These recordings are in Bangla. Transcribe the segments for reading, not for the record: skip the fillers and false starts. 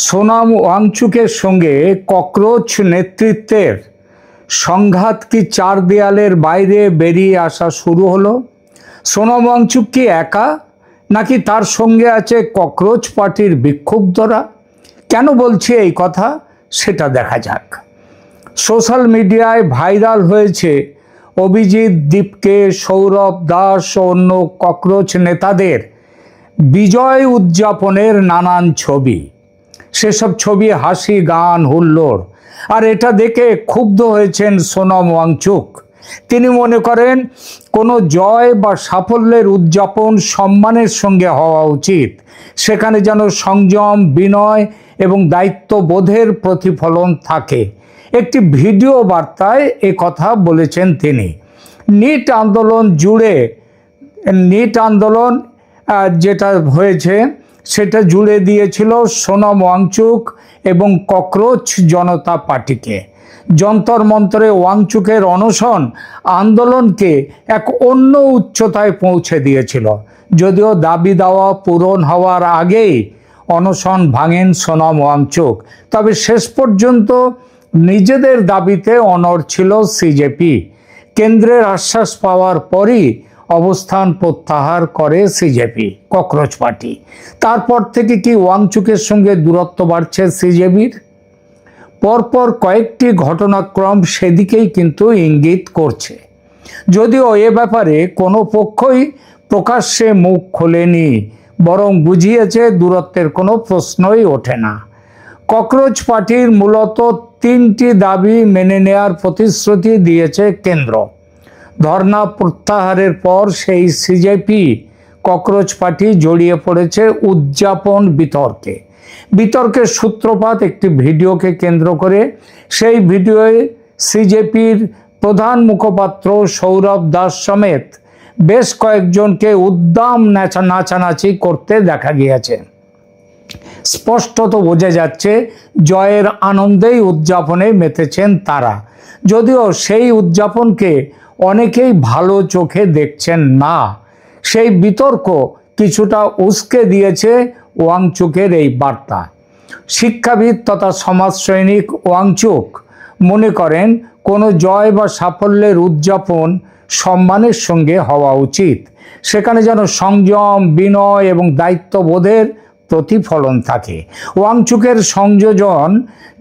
সোনাম ওয়াংচুকের সঙ্গে ককরোচ নেতৃত্বের সংঘাত কি চার দেয়ালের বাইরে বেরিয়ে আসা শুরু হলো? সোনাম ওয়াংচুক কি একা, নাকি তার সঙ্গে আছে ককরোচ পার্টির বিক্ষুব্ধরা? কেন বলছি এই কথা সেটা দেখা যাক। সোশ্যাল মিডিয়ায় ভাইরাল হয়েছে অভিজিৎ দীপকে, সৌরভ দাস ও অন্য ককরোচ নেতাদের বিজয় উদযাপনের নানান ছবি। সেসব ছবি হাসি, গান, হুল্লোড়। আর এটা দেখে ক্ষুব্ধ হয়েছেন সোনাম ওয়াংচুক। তিনি মনে করেন কোনো জয় বা সাফল্যের উদযাপন সম্মানের সঙ্গে হওয়া উচিত। সেখানে যেন সংযম, বিনয় এবং দায়িত্ববোধের প্রতিফলন থাকে। একটি ভিডিও বার্তায় এ কথা বলেছেন তিনি। নিট আন্দোলন যেটা হয়েছে সেটা জুড়ে দিয়েছিল সোনাম ওয়াংচুক এবং ককরোচ জনতা পার্টিকে। যন্তর মন্তরে ওয়াংচুকের অনশন আন্দোলনকে এক অন্য উচ্চতায় পৌঁছে দিয়েছিল। যদিও দাবি দাওয়া পূরণ হওয়ার আগেই অনশন ভাঙেন সোনাম ওয়াংচুক, তবে শেষ পর্যন্ত নিজেদের দাবিতে অনড় ছিল সিজেপি। কেন্দ্রের আশ্বাস পাওয়ার পরই অবস্থান প্রত্যাহার করে সিজেপি, ককরোচ পার্টি। তারপর থেকে কি ওয়াংচুকের সঙ্গে দূরত্ব বাড়ছে সিজেপির? পরপর কয়েকটি ঘটনাক্রম সেদিকেই কিন্তু ইঙ্গিত করছে। যদিও এ ব্যাপারে কোনো পক্ষই প্রকাশ্যে মুখ খোলেনি, বরং বুঝিয়েছে দূরত্বের কোনো প্রশ্নই ওঠে না। ককরোচ পার্টির মূলত তিনটি দাবি মেনে নেয়ার প্রতিশ্রুতি দিয়েছে কেন্দ্র। ধর্ণা প্রত্যাহারের পর সেই সিজেপি ককরোচ পার্টি জড়িয়ে পড়েছে উদযাপন বিতর্কের সূত্রপাত একটি ভিডিওকে কেন্দ্র করে। সেই ভিডিওয়ে সিজেপির প্রধান মুখপাত্র সৌরভ দাস সমেত বেশ কয়েকজনকে উদ্দাম নাচানাচি করতে দেখা গিয়েছে। স্পষ্টত বোঝা যাচ্ছে জয়ের আনন্দেই উদযাপনে মেতেছেন তারা। যদিও সেই উদযাপনকে অনেকেই ভালো চোখে দেখছেন না। সেই বিতর্ক কিছুটা উস্কে দিয়েছে ওয়াংচুকের এই বার্তা। শিক্ষাবিদ তথা সমাজসৈনিক ওয়াংচুক মনে করেন কোনো জয় বা সাফল্যের উদযাপন সম্মানের সঙ্গে হওয়া উচিত। সেখানে যেন সংযম, বিনয় এবং দায়িত্ববোধের প্রতিফলন থাকে। ওয়াংচুকের সংযোজন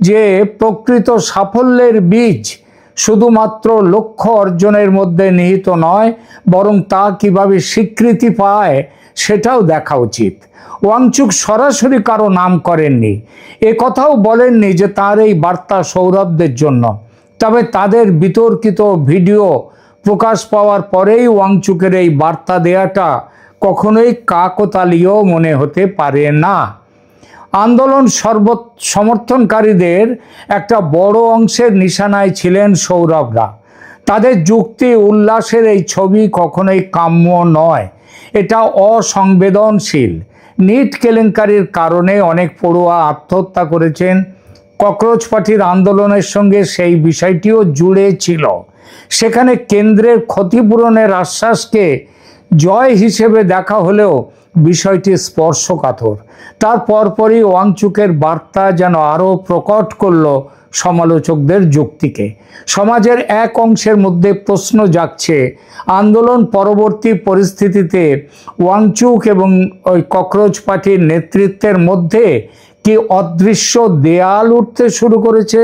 যে প্রকৃত সাফল্যের বীজ শুধুমাত্র লক্ষ্য অর্জনের মধ্যে নিহিত নয়, বরং তা কিভাবে স্বীকৃতি পায় সেটাও দেখা উচিত। ওয়াংচুক সরাসরি কারো নাম করেননি, এ কথাও বলেননি যে তার এই বার্তা সৌরভদের জন্য। তবে তাদের বিতর্কিত ভিডিও প্রকাশ পাওয়ার পরেই ওয়াংচুকের এই বার্তা দেয়াটা কখনোই কাকতালীয় মনে হতে পারে না। আন্দোলন সমর্থনকারীদের একটা বড় অংশের নিশানায় ছিলেন সৌরভরা। তাদের যুক্তি, উল্লাসের এই ছবি কখনোই কাম্য নয়, এটা অসংবেদনশীল। নিট কেলেঙ্কারির কারণে অনেক পড়ুয়া আত্মহত্যা করেছেন। ককরোচ পার্টির আন্দোলনের সঙ্গে সেই বিষয়টিও জুড়ে ছিল। সেখানে কেন্দ্রের ক্ষতিপূরণের আশ্বাসকে জয় হিসেবে দেখা হলেও বিষয়টি স্পর্শকাতর। তার পরপরই ওয়াংচুকের বার্তা যেন আরও প্রকট করল সমালোচকদের যুক্তিকে। সমাজের এক অংশের মধ্যে প্রশ্ন জাগছে, আন্দোলন পরবর্তী পরিস্থিতিতে ওয়াংচুক এবং ওই ককরোচ পার্টির নেতৃত্বের মধ্যে কি অদৃশ্য দেয়াল উঠতে শুরু করেছে,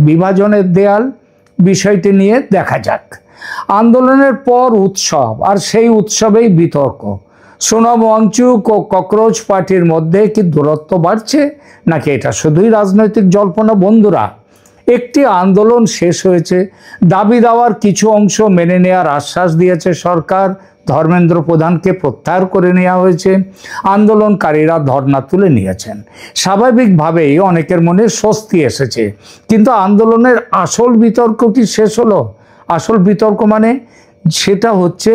বিভাজনের দেয়াল? বিষয়টি নিয়ে দেখা যাক। আন্দোলনের পর উৎসব, আর সেই উৎসবেই বিতর্ক। সোনাম ওয়াংচুক ও ককরোচ পার্টির মধ্যে কি দূরত্ব বাড়ছে, নাকি এটা শুধুই রাজনৈতিক জল্পনা? বন্ধুরা, একটি আন্দোলন শেষ হয়েছে, দাবি দাওয়ার কিছু অংশ মেনে নেওয়ার আশ্বাস দিয়েছে সরকার, ধর্মেন্দ্র প্রধানকে প্রত্যাহার করে নেওয়া হয়েছে, আন্দোলনকারীরা ধর্ণা তুলে নিয়েছেন। স্বাভাবিকভাবেই অনেকের মনে স্বস্তি এসেছে। কিন্তু আন্দোলনের আসল বিতর্ক কি শেষ হলো? আসল বিতর্ক মানে সেটা হচ্ছে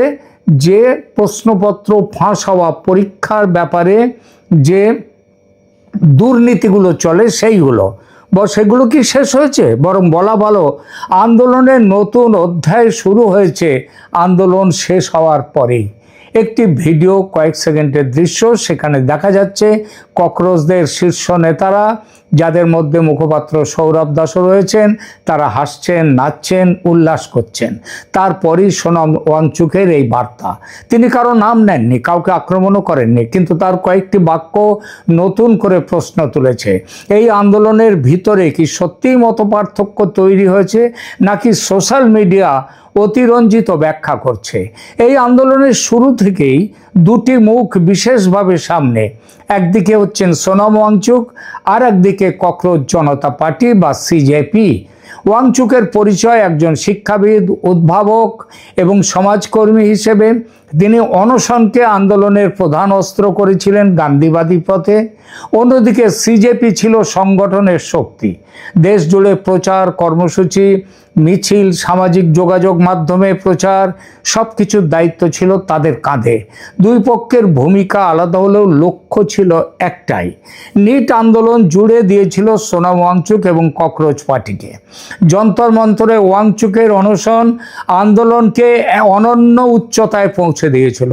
যে প্রশ্নপত্র ফাঁস হওয়া, পরীক্ষার ব্যাপারে যে দুর্নীতিগুলো চলে সেইগুলো, সেগুলো কি শেষ হয়েছে? বরং বলা ভালো, আন্দোলনের নতুন অধ্যায় শুরু হয়েছে আন্দোলন শেষ হওয়ার পরেই। একটি ভিডিও, কয়েক সেকেন্ডের দৃশ্য, সেখানে দেখা যাচ্ছে ককরোচদের শীর্ষ নেতারা, যাদের মধ্যে মুখপাত্র সৌরভ দাসও রয়েছেন, তারা হাসছেন, নাচছেন, উল্লাস করছেন। তারপরই সোনম ওয়াংচুকের এই বার্তা। তিনি কারো নাম নেননি, কাউকে আক্রমণও করেননি, কিন্তু তার কয়েকটি বাক্য নতুন করে প্রশ্ন তুলেছে। এই আন্দোলনের ভিতরে কি সত্যিই মতপার্থক্য তৈরি হয়েছে, নাকি সোশ্যাল মিডিয়া অতিরঞ্জিত ব্যাখ্যা করছে? এই আন্দোলনের শুরু থেকেই দুটি মুখ বিশেষভাবে সামনে। একদিকে হচ্ছেন সোনম ওয়াংচুক, আর একদিকে ককরোচ জনতা পার্টি বা সিজেপি। ওয়াংচুকের পরিচয় একজন শিক্ষাবিদ, উদ্ভাবক এবং সমাজকর্মী হিসেবে। তিনি অনশনকে আন্দোলনের প্রধান অস্ত্র করেছিলেন গান্ধীবাদী পথে। অন্যদিকে সিজেপি ছিল সংগঠনের শক্তি। দেশ জুড়ে প্রচার, কর্মসূচি, মিছিল, সামাজিক যোগাযোগ মাধ্যমে প্রচার, সব কিছুর দায়িত্ব ছিল তাদের কাঁধে। দুই পক্ষের ভূমিকা আলাদা হলেও লক্ষ্য ছিল একটাই। নিট আন্দোলন জুড়ে দিয়েছিল সোনম ওয়াংচুক এবং ককরোচ পার্টিকে। যন্তর মন্তরে ওয়াংচুকের অনশন আন্দোলনকে অনন্য উচ্চতায় পৌঁছে দিয়েছিল।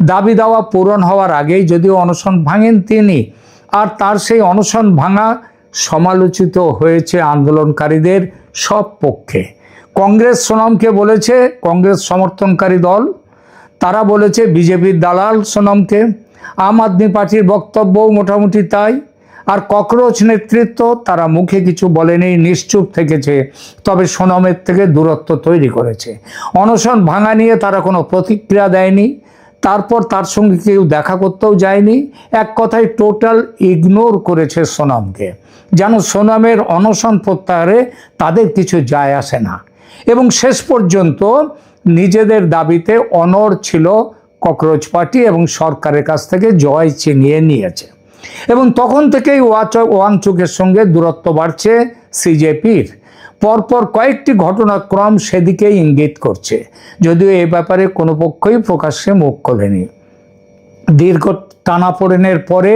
দাবি দাওয়া পূরণ হওয়ার আগেই যদিও অনশন ভাঙেন তিনি, আর তার সেই অনশন ভাঙা সমালোচিত হয়েছে আন্দোলনকারীদের সব পক্ষে। কংগ্রেস সোনমকে বলেছে কংগ্রেস সমর্থনকারী দল, তারা বলেছে বিজেপির দালাল সোনমকে। আম আদমি পার্টির বক্তব্যও মোটামুটি তাই। আর ককরোচ নেতৃত্ব, তারা মুখে কিছু বলেনি, নিশ্চুপ থেকেছে, তবে সোনমের থেকে দূরত্ব তৈরি করেছে। অনশন ভাঙা নিয়ে তারা কোনো প্রতিক্রিয়া দেয়নি, তারপর তার সঙ্গে কেউ দেখা করতেও যায়নি। এক কথায় টোটাল ইগনোর করেছে সোনমকে, যেন সোনমের অনশন প্রত্যাহারে তাদের কিছু যায় আসে না। এবং শেষ পর্যন্ত নিজেদের দাবিতে অনড় ছিল ককরোচ পার্টি এবং সরকারের কাছ থেকে জয় ছিনিয়ে নিয়েছে। এবং তখন থেকেই ওয়াংচুকের সঙ্গে দূরত্ব বাড়ছে সিজেপির। পরপর কয়েকটি ঘটনাক্রম সেদিকেই ইঙ্গিত করছে, যদিও এ ব্যাপারে কোনো পক্ষই প্রকাশ্যে মুখ খোলেনি। দীর্ঘ টানাপোড়েনের পরে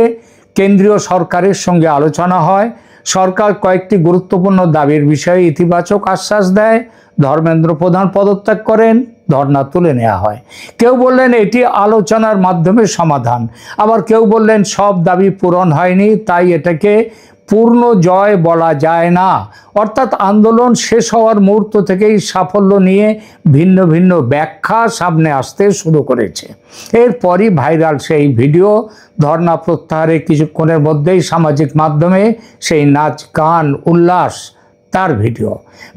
কেন্দ্রীয় সরকারের সঙ্গে আলোচনা হয়। সরকার কয়েকটি গুরুত্বপূর্ণ দাবির বিষয়ে ইতিবাচক আশ্বাস দেয়। ধর্মেন্দ্র প্রধান পদত্যাগ করেন, ধর্ণা তুলে নেওয়া হয়। কেউ বললেন এটি আলোচনার মাধ্যমে সমাধান, আবার কেউ বললেন সব দাবি পূরণ হয়নি, তাই এটাকে পূর্ণ জয় বলা যায় না। অর্থাৎ আন্দোলন শেষ হওয়ার মুহূর্ত থেকেই সাফল্য নিয়ে ভিন্ন ভিন্ন ব্যাখ্যা সামনে আসতে শুরু করেছে। এরপরই ভাইরাল সেই ভিডিও, ধর্ণা প্রত্যাহারের কিছুক্ষণের মধ্যেই সামাজিক মাধ্যমে সেই নাচ, গান, উল্লাস, তার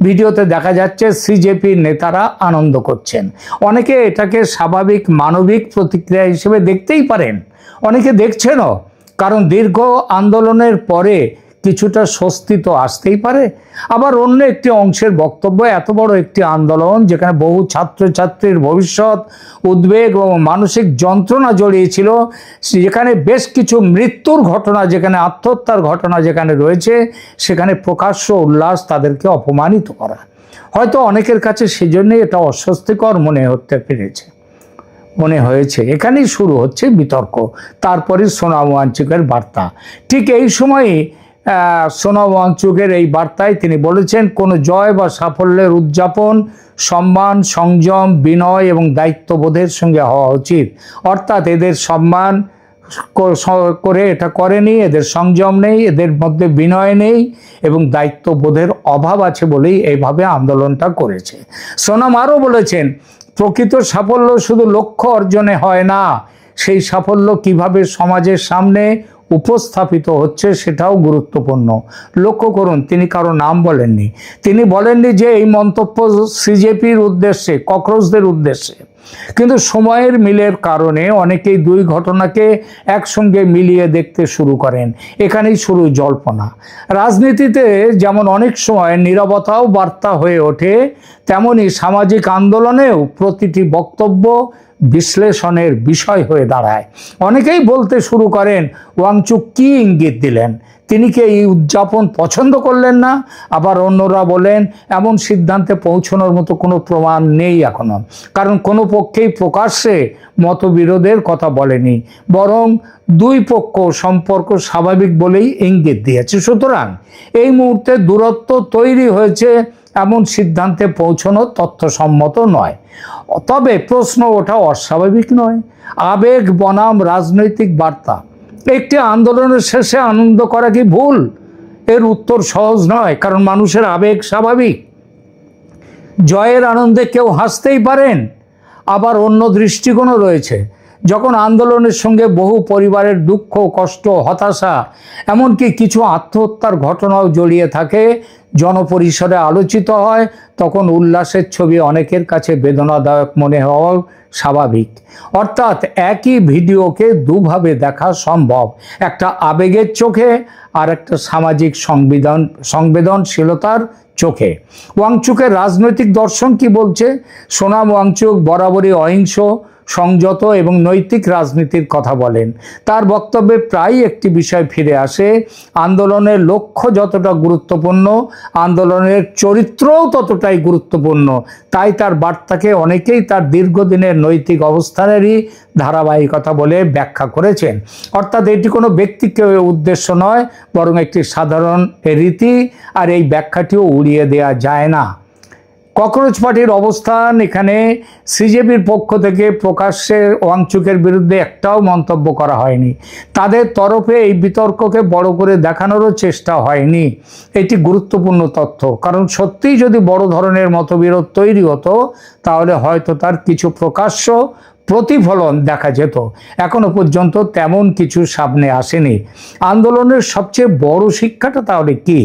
ভিডিওতে দেখা যাচ্ছে সিজেপির নেতারা আনন্দ করছেন। অনেকে এটাকে স্বাভাবিক মানবিক প্রতিক্রিয়া হিসেবে দেখতেই পারেন, অনেকে দেখছেনও, কারণ দীর্ঘ আন্দোলনের পরে কিছুটা স্বস্তি তো আসতেই পারে। আবার অন্য একটি অংশের বক্তব্য, এত বড় একটি আন্দোলন যেখানে বহু ছাত্রছাত্রীর ভবিষ্যৎ, উদ্বেগ ও মানসিক যন্ত্রণা জড়িয়েছিল, যেখানে বেশ কিছু মৃত্যুর ঘটনা, যেখানে আত্মহত্যার ঘটনা যেখানে রয়েছে, সেখানে প্রকাশ্য উল্লাস তাদেরকে অপমানিত করা, হয়তো অনেকের কাছে সেজন্যই এটা অস্বস্তিকর মনে হয়েছে। এখানেই শুরু হচ্ছে বিতর্ক। তারপরে সোনম ওয়াংচুকের বার্তা। ঠিক এই সময়ই সোনম ওয়াংচুকের এই বার্তায় তিনি বলেছেন, কোনো জয় বা সাফল্যের উদযাপন সম্মান, সংযম, বিনয় এবং দায়িত্ববোধের সঙ্গে হওয়া উচিত। অর্থাৎ এদের সম্মান করে এটা করেনি, এদের সংযম নেই, এদের মধ্যে বিনয় নেই এবং দায়িত্ববোধের অভাব আছে বলেই এইভাবে আন্দোলনটা করেছে। সোনম আরও বলেছেন, প্রকৃত সাফল্য শুধু লক্ষ্য অর্জনে হয় না, সেই সাফল্য কিভাবে সমাজের সামনে উপস্থাপিত হচ্ছে সেটাও গুরুত্বপূর্ণ। লক্ষ্য করুন, তিনি কারো নাম বলেননি। তিনি বলেননি যে এই মন্তব্য সিজেপির উদ্দেশ্যে, ককরোচদের উদ্দেশ্যে। কিন্তু সময়ের মিলের কারণে অনেকেই দুই ঘটনাকে একসঙ্গে মিলিয়ে দেখতে শুরু করেন। এখানেই শুরু জল্পনা। রাজনীতিতে যেমন অনেক সময় নীরবতাও বার্তা হয়ে ওঠে, তেমনি সামাজিক আন্দোলনেও প্রতিটি বক্তব্য বিশ্লেষণের বিষয় হয়ে দাঁড়ায়। অনেকেই বলতে শুরু করেন, ওয়াংচুক কি ইঙ্গিত দিলেন? তিনি কি এই উদযাপন পছন্দ করলেন না? আবার অন্যরা বলেন, এমন সিদ্ধান্তে পৌঁছানোর মতো কোনো প্রমাণ নেই এখনো, কারণ কোনো পক্ষেই প্রকাশ্যে মতবিরোধের কথা বলেনি, বরং দুই পক্ষ সম্পর্ক স্বাভাবিক বলেই ইঙ্গিত দিয়েছে। সুতরাং এই মুহূর্তে দূরত্ব তৈরি হয়েছে এমন সিদ্ধান্তে পৌঁছানো তথ্যসম্মত নয়। তবে প্রশ্ন ওঠা অস্বাভাবিক নয়। আবেগ বনাম রাজনৈতিক বার্তা। একটি আন্দোলনের শেষে আনন্দ করা কি ভুল? এর উত্তর সহজ নয়, কারণ মানুষের আবেগ স্বাভাবিক। জয়ের আনন্দে কেউ হাসতেই পারেন, আবার অন্য দৃষ্টিকোণও রয়েছে। যখন আন্দোলনের সঙ্গে বহু পরিবারের দুঃখ, কষ্ট, হতাশা, এমনকি কিছু আত্মহত্যার ঘটনাও জড়িয়ে থাকে, জনপরিসরে আলোচিত হয়, তখন উল্লাসের ছবি অনেকের কাছে বেদনাদায়ক মনে হওয়া স্বাভাবিক। অর্থাৎ একই ভিডিওকে দুভাবে দেখা সম্ভব, একটা আবেগের চোখে আর একটা সামাজিক সংবেদনশীলতার চোখে। ওয়াংচুকের রাজনৈতিক দর্শন কি বলছে? সোনাম ওয়াংচুক বরাবরই অহিংস, সংযত এবং নৈতিক রাজনীতির কথা বলেন। তার বক্তব্যে প্রায় একটি বিষয় ফিরে আসে, আন্দোলনের লক্ষ্য যতটা গুরুত্বপূর্ণ, আন্দোলনের চরিত্রও ততটাই গুরুত্বপূর্ণ। তাই তার বার্তাকে অনেকেই তার দীর্ঘদিনের নৈতিক অবস্থানেরই ধারাবাহিকতা বলে ব্যাখ্যা করেছেন। অর্থাৎ এটি কোনো ব্যক্তিকে উদ্দেশ্য নয়, বরং একটি সাধারণ রীতি, আর এই ব্যাখ্যাটিও উড়িয়ে দেওয়া যায় না। ককরোচ পার্টির অবস্থান, এখানে সিজেপির পক্ষ থেকে প্রকাশ্যে ওয়াংচুকের বিরুদ্ধে একটাও মন্তব্য করা হয়নি। তাদের তরফে এই বিতর্ককে বড় করে দেখানোরও চেষ্টা হয়নি। এটি গুরুত্বপূর্ণ তথ্য, কারণ সত্যিই যদি বড় ধরনের মতবিরোধ তৈরি হতো, তাহলে হয়তো তার কিছু প্রকাশ্য প্রতিফলন দেখা যেত। এখনো পর্যন্ত তেমন কিছু সামনে আসেনি। আন্দোলনের সবচেয়ে বড় শিক্ষাটা তাহলে কি?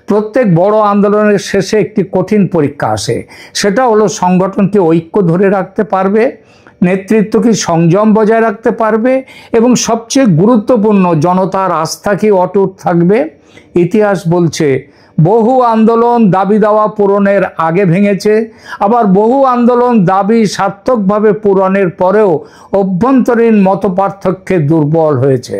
প্রত্যেক বড় আন্দোলনের শেষে একটি কঠিন পরীক্ষা আসে। সেটা হলো, সংগঠন কি ঐক্য ধরে রাখতে পারবে, নেতৃত্ব কি সংযম বজায় রাখতে পারবে, এবং সবচেয়ে গুরুত্বপূর্ণ, জনতার আস্থা কি অটুট থাকবে। ইতিহাস বলছে, বহু আন্দোলন দাবি দাওয়া পূরণের আগে ভেঙেছে, আবার বহু আন্দোলন দাবি সার্থকভাবে পূরণের পরেও অভ্যন্তরীণ মতপার্থক্যে দুর্বল হয়েছে।